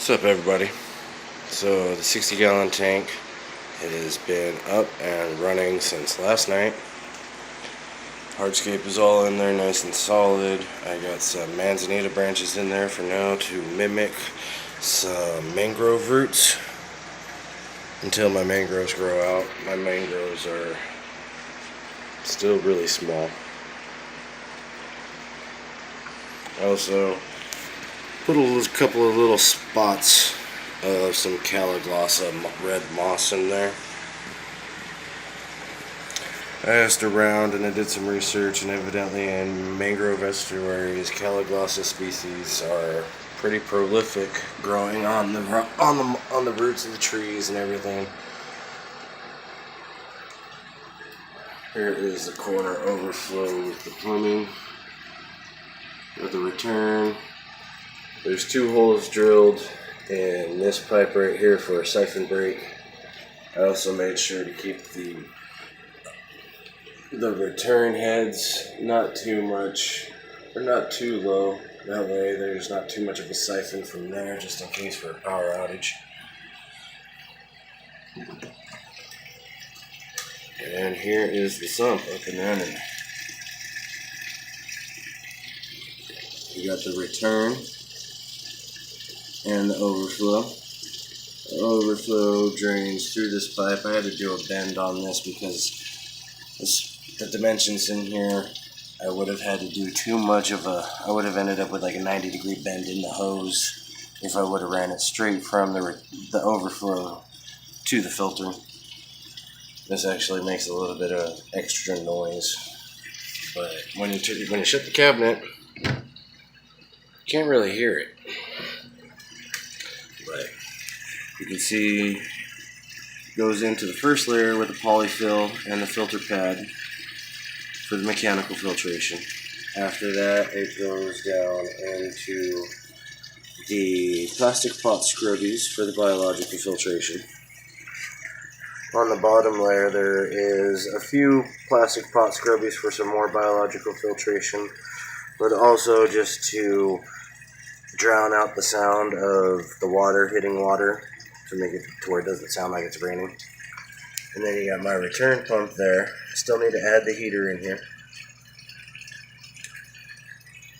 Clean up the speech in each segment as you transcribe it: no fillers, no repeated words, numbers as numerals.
What's up, everybody? So the 60-gallon tank, it has been up and running since last night. Hardscape is all in there nice and solid. I got some manzanita branches in there for now to mimic some mangrove roots until my mangroves grow out. My mangroves are still really small. I also put a couple of little spots of some Caloglossa red moss in there. I asked around and I did some research, and evidently in mangrove estuaries, Caloglossa species are pretty prolific, growing on the roots of the trees and everything. Here is the corner overflow with the plumbing, with the return. There's 2 holes drilled in this pipe right here for a siphon break. I also made sure to keep the return heads not too much, or not too low. That way there's not too much of a siphon from there, just in case for a power outage. And here is the sump up and running. We got the return and the overflow. The overflow drains through this pipe. I had to do a bend on this because the dimensions in here, I would have had to do too much of I would have ended up with like a 90-degree bend in the hose if I would have ran it straight from the overflow to the filter. This actually makes a little bit of extra noise, but when you shut the cabinet, you can't really hear it. But you can see it goes into the first layer with the polyfill and the filter pad for the mechanical filtration. After that, it goes down into the plastic pot scrubbies for the biological filtration. On the bottom layer, there is a few plastic pot scrubbies for some more biological filtration, but also just to drown out the sound of the water hitting water, to make it to where it doesn't sound like it's raining. And then you got my return pump there. I still need to add the heater in here.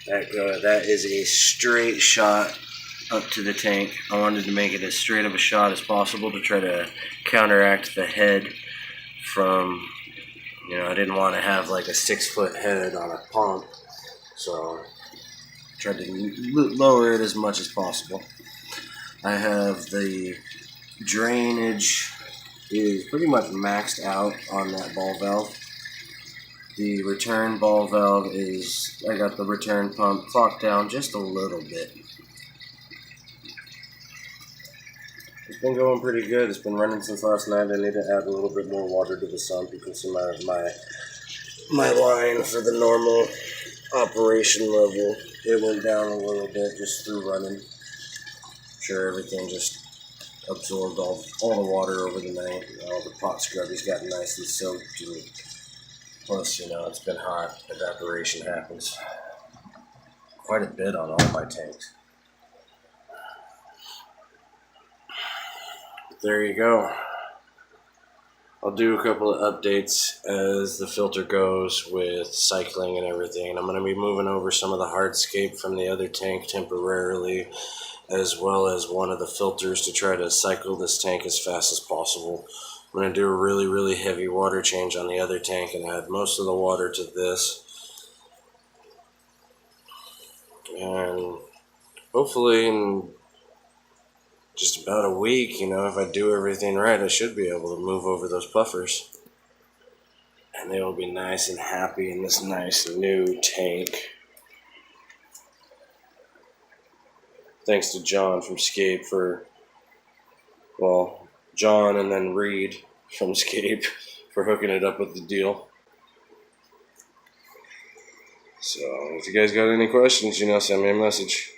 That is a straight shot up to the tank. I wanted to make it as straight of a shot as possible to try to counteract the head from, I didn't want to have like a 6-foot head on a pump, so tried to lower it as much as possible. I have the drainage is pretty much maxed out on that ball valve. The return ball valve is, I got the return pump clocked down just a little bit. It's been going pretty good. It's been running since last night. I need to add a little bit more water to the sump. You can see my line for the normal operation level. It went down a little bit just through running. I'm sure everything just absorbed all the water over the night. All the pot scrubbies got nicely soaked. And plus, it's been hot. Evaporation happens quite a bit on all my tanks. But there you go. I'll do a couple of updates as the filter goes with cycling and everything. And I'm going to be moving over some of the hardscape from the other tank temporarily, as well as one of the filters to try to cycle this tank as fast as possible. I'm going to do a really, really heavy water change on the other tank and add most of the water to this. And hopefully in just about a week, if I do everything right, I should be able to move over those puffers. And they will be nice and happy in this nice new tank. Thanks to John from Scape John and then Reed from Scape for hooking it up with the deal. So if you guys got any questions, send me a message.